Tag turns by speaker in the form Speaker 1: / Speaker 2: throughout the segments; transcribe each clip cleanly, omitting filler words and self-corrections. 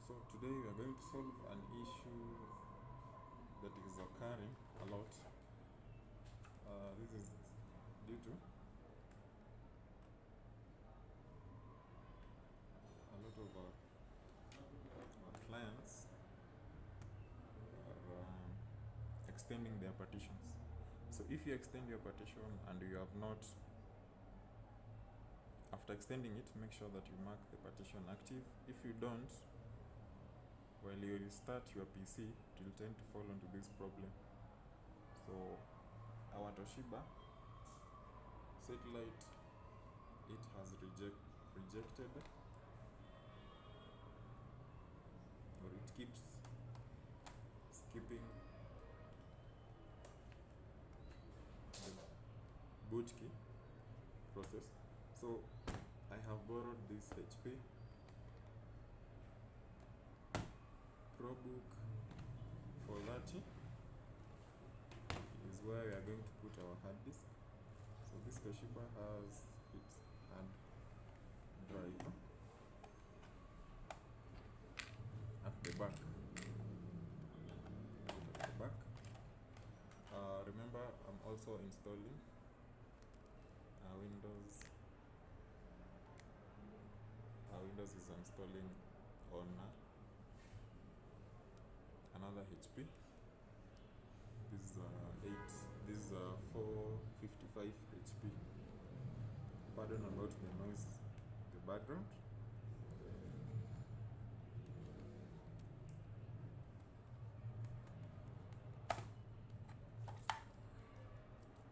Speaker 1: So today we are going to solve an issue that is occurring a lot. This is due to a lot of our clients are extending their partitions. So if you extend your partition and you have not, after extending it, make sure that you mark the partition active. If you don't, while you restart your PC, it will tend to fall into this problem. So our Toshiba satellite, it has rejected, or it keeps skipping the boot key process. So I have borrowed this HP ProBook 430 is where we are going to put our hard disk. So this Toshiba has its hard drive at the back. Remember, I'm also installing Windows is installing on another HP. This is 455 HP. Pardon about the noise in the background.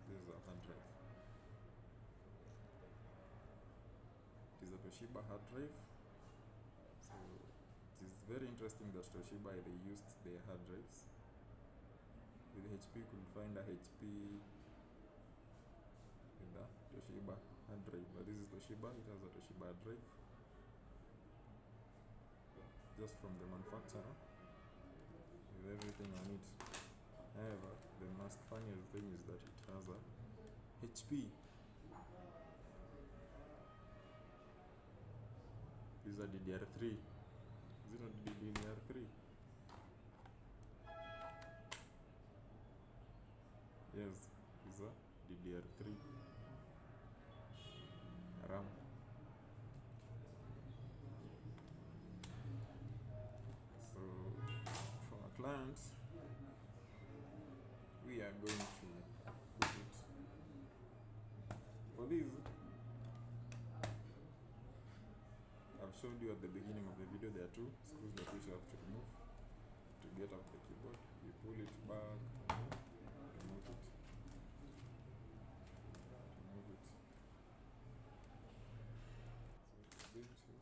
Speaker 1: This is a hard drive. It is a Toshiba hard drive. So it is very interesting that Toshiba, they used their hard drives. With HP, you could find a HP with a Toshiba hard drive, but this is Toshiba. It has a Toshiba hard drive just from the manufacturer with everything on it. However, the most funniest thing is that it has a HP. This is a DDR3. Is it a DDR3? Yes, it's a DDR3 RAM. So for our clients, we are going to put it. For this, I've showed you at the beginning of the video, there are two screws that you have to remove to get out the keyboard. You pull it back, remove it. So it's going to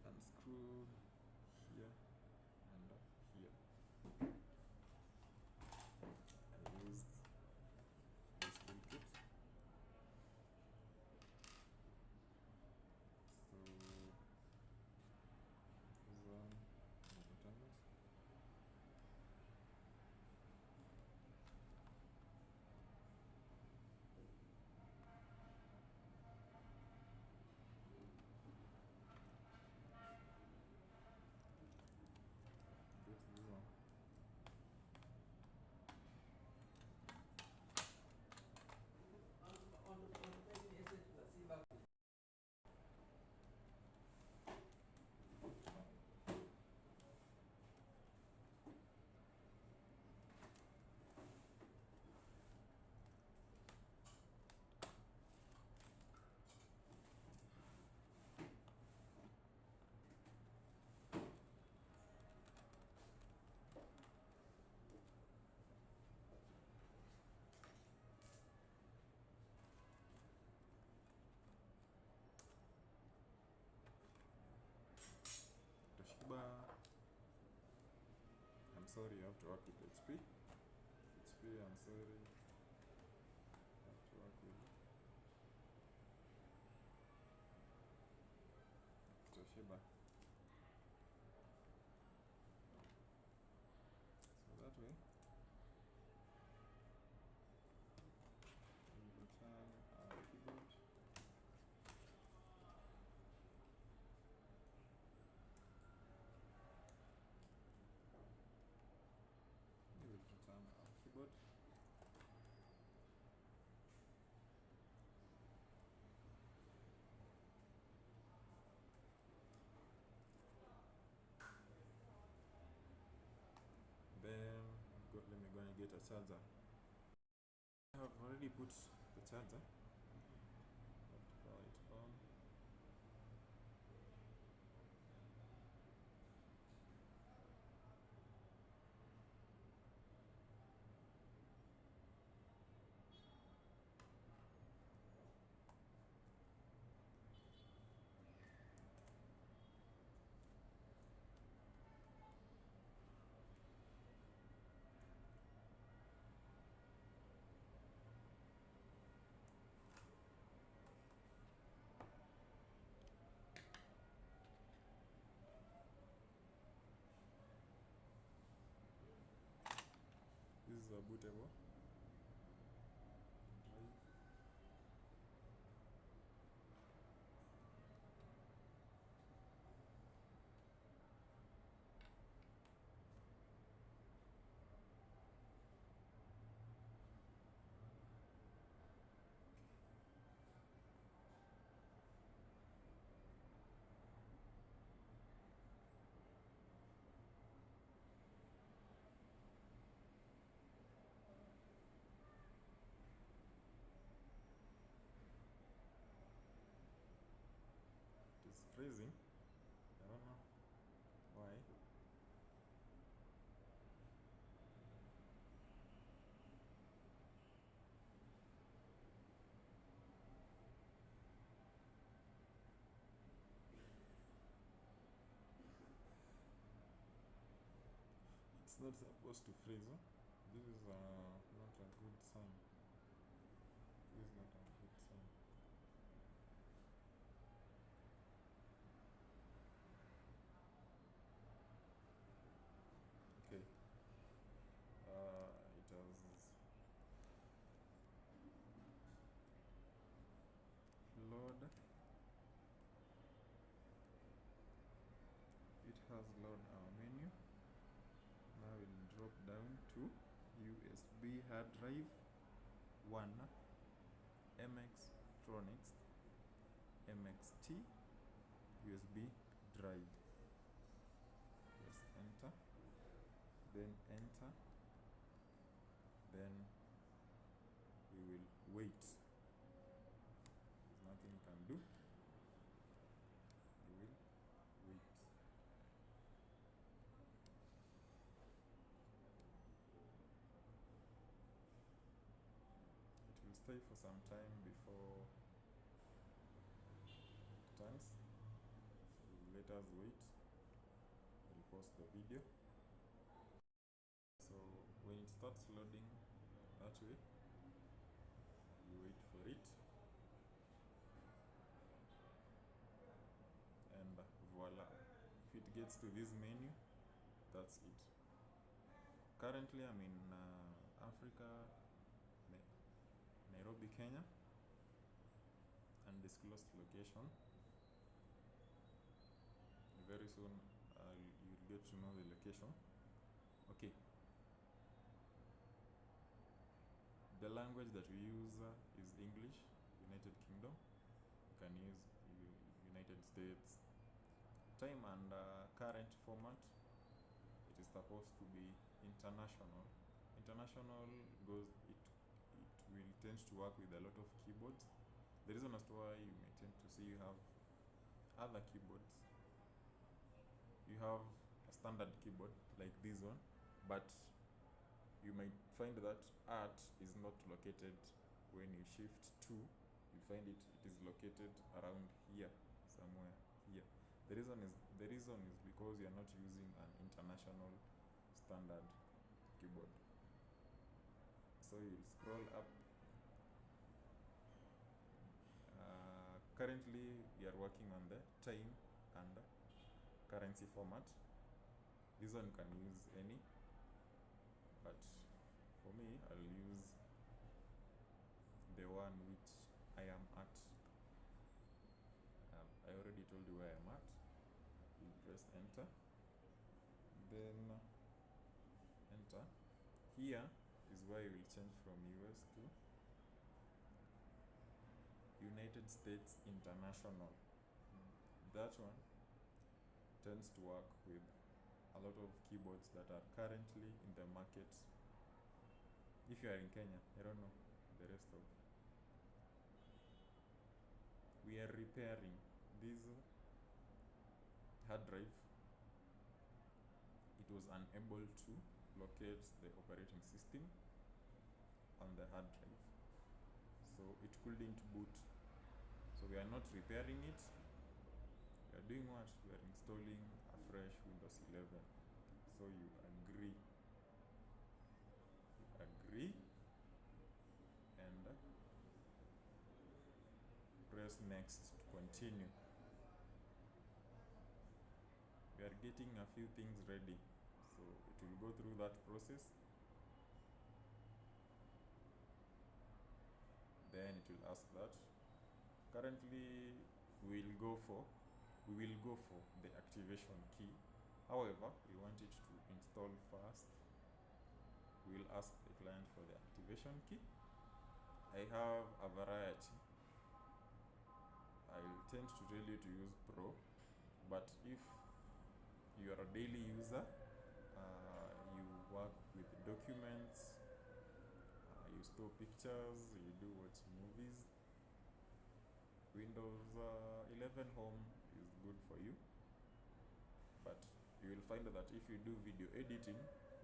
Speaker 1: unscrew here and here. I used this toolkit. So this one, button it. Toshiba, I'm sorry, you have to work with HP. I'm sorry, you have to work with Toshiba. So that way, we will turn our keyboard. charger. I have already put the charger. Have to power it on. This is a bootable drive. It is freezing. I don't know why. It's not supposed to freeze. Huh? This is not a good sign. This is not a good sign. Okay. It has load. It has load our menu. Now we'll drop down to USB hard drive 1 MX-Tronics MXT USB drive. Press enter, then enter, then we will wait. There's nothing you can do. We will wait. It will stay for some time before it turns. So let us wait. I'll pause the video. So when it starts loading that way, you wait for it, and voila, if it gets to this menu, that's it. Currently I'm in Africa, Nairobi, Kenya, undisclosed location. Very soon you'll get to know the location. Okay. The language that we use is English, United Kingdom. You can use United States. Time and current format, it is supposed to be international. International goes, it will tend to work with a lot of keyboards. The reason as to why you may tend to see you have other keyboards. You have a standard keyboard like this one, but you might find that art is not located when you shift to. You find it is located around here, somewhere here. The reason is because you are not using an international standard keyboard. So you scroll up. Currently we are working on the time and currency format. This one you can use any, but for me I'll use the one which I am at. I already told you where I'm at. You press enter, then enter. Here is where you will change from US to United States International. That one tends to work with a lot of keyboards that are currently in the market if you are in Kenya, I don't know the rest of. We are repairing this hard drive. It was unable to locate the operating system on the hard drive, so it couldn't boot. So we are not repairing it. We are doing what? We are installing a fresh Windows 11. So you agree and press next to continue. We are getting a few things ready, so it will go through that process. Then it will ask that. Currently we will go for the activation key. However, we want it to install first. We will ask the client for the activation key. I have a variety. I will tend to tell you to use Pro, but if you are a daily user, you work with documents, you store pictures, you do watch movies, Windows 11 Home is good for you. But you will find that if you do video editing,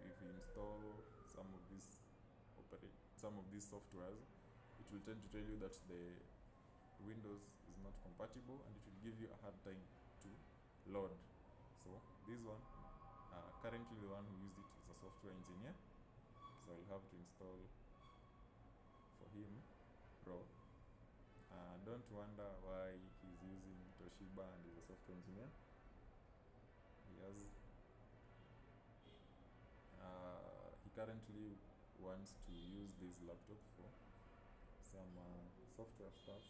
Speaker 1: if you install some of these softwares, it will tend to tell you that the Windows is not compatible, and it will give you a hard time to load. So this one, currently the one who used it is a software engineer, so I'll have to install for him Pro. Don't wonder why he's using Toshiba and he's a software engineer. He currently wants to use this laptop for some software stuff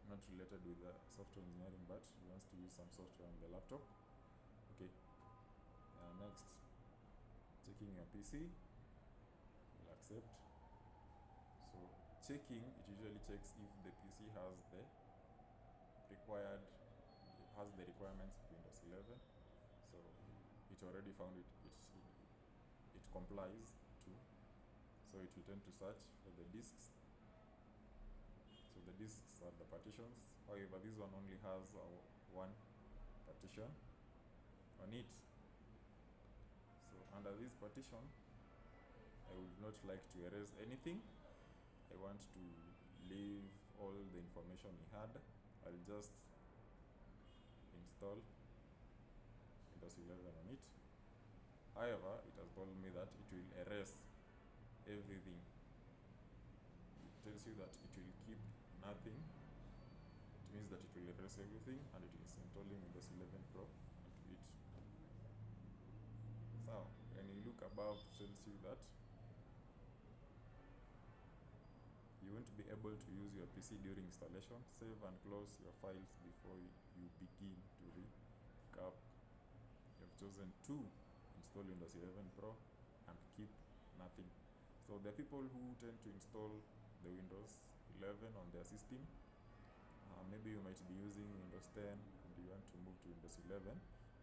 Speaker 1: not related with software engineering, but he wants to use some software on the laptop. Okay, next, checking your PC, we'll accept. So checking, it usually checks if the PC has the requirements of Windows 11. So it already found it complies to, so it will tend to search for the disks. So the disks are the partitions. However, this one only has one partition on it. So under this partition, I would not like to erase anything. I want to leave all the information we had. I'll just install Windows 11 on it. However, it has told me that it will erase everything. It tells you that it will keep nothing. It means that it will erase everything, and it is installing Windows 11 Pro onto it. So when you look above, it tells you that you won't be able to use your PC during installation. Save and close your files before you begin to recap. You have chosen to install Windows 11 Pro and keep nothing. So there are people who tend to install the Windows 11 on their system. Maybe you might be using Windows 10 and you want to move to Windows 11.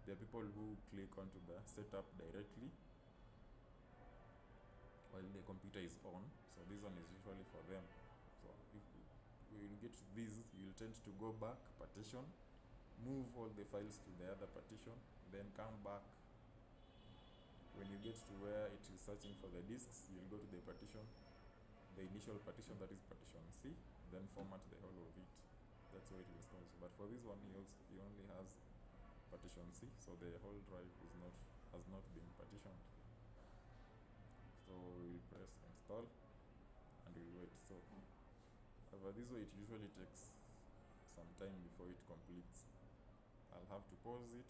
Speaker 1: There are people who click onto the setup directly while the computer is on. So this one is usually for them. So if we will get to this, you will tend to go back, partition, move all the files to the other partition, then come back. When you get to where it is searching for the disks, you'll go to the partition, the initial partition, that is partition C, then format the whole of it. That's where it installs. But for this one, he only has partition C, so the whole drive has not been partitioned. So we'll press install and we'll wait. So however, this way it usually takes some time before it completes. I'll have to pause it,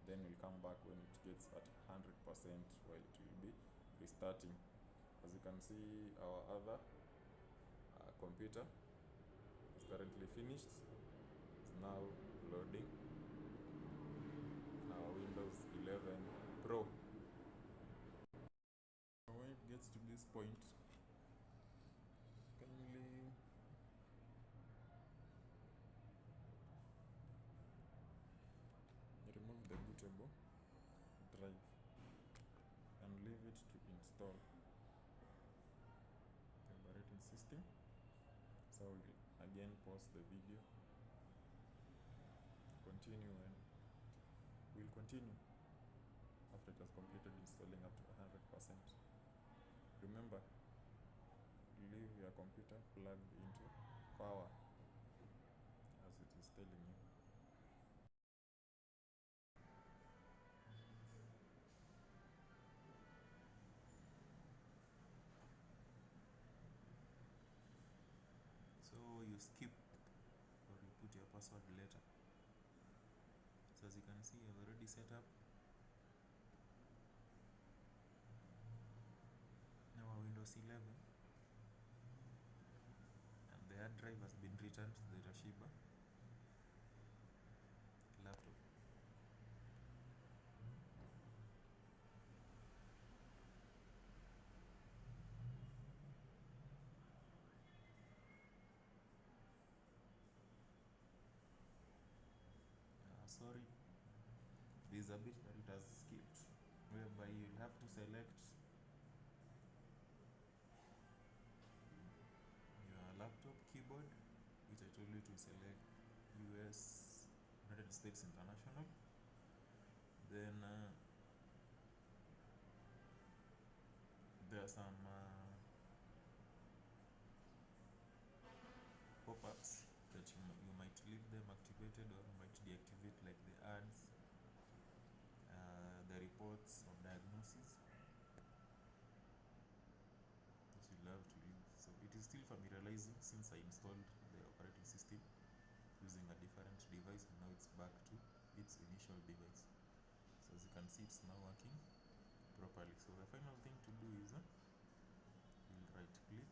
Speaker 1: then we'll come back when it gets at 100% while it will be restarting. As you can see, our other computer is currently finished. It's now loading Windows 11 Pro. When it gets to this point, kindly remove the bootable drive and leave it attempt to install the operating system. So we'll again pause the video, continue, and we'll continue after it has completed installing up to 100%. Remember, leave your computer plugged into power as it is telling you. So you skip or you put your password later. So as you can see, I've already set up our Windows 11, and the hard drive has been returned to the Toshiba laptop. Sorry, there's a bit that it has skipped, whereby you'll have to select your laptop keyboard, which I told you to select US, United States International. Then there are some pop-ups that you might leave them activated or might deactivate, like the ads, the reports of diagnosis, which you'll have to leave. So it is still familiarizing since I installed the operating system using a different device, and now it's back to its initial device. So as you can see, it's now working properly. So the final thing to do is you'll right click.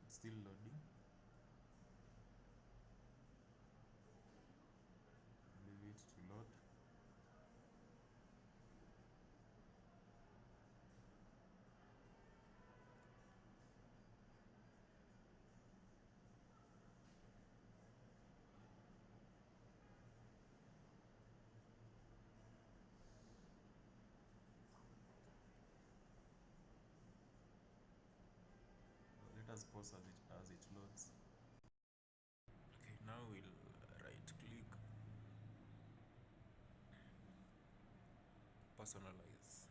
Speaker 1: It's still loading. Leave it to load. Let us pause as it loads. Okay, now we'll right click, personalize.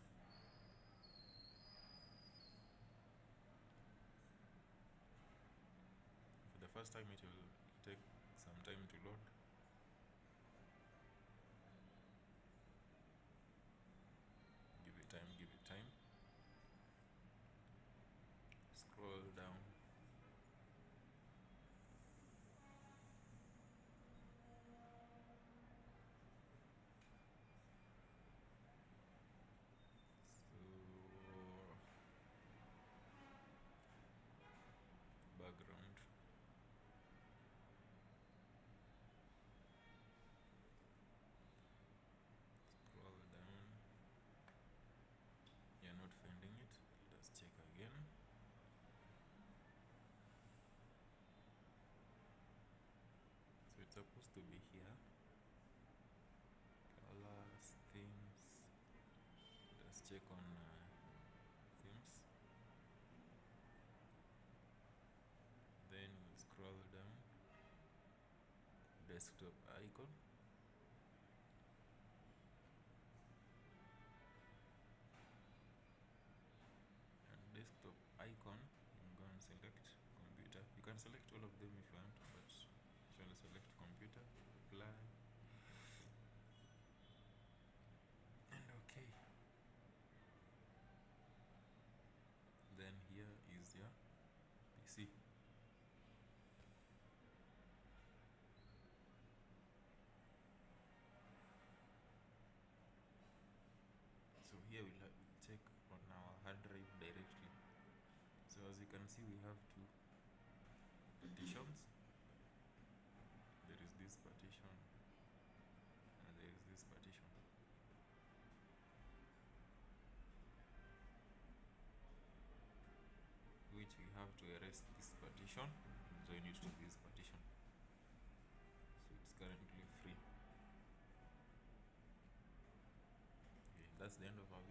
Speaker 1: For the first time, it will take some time to load. Give it time, give it time. Scroll down. So background. Scroll down. You're not finding it. Let's check again. So it's supposed to be here. Colors, themes. Let's check on themes. Then we'll scroll down. Desktop icon. And desktop icon, I'm going to select computer. You can select all of them if you want, but usually select computer, apply, and okay. Then here is your PC. So here we'll check on our hard drive directly. So as you can see, we have two partitions. There is this partition and there is this partition. Which we have to erase this partition and join it to this partition. So it's currently free. Okay, that's the end of our video.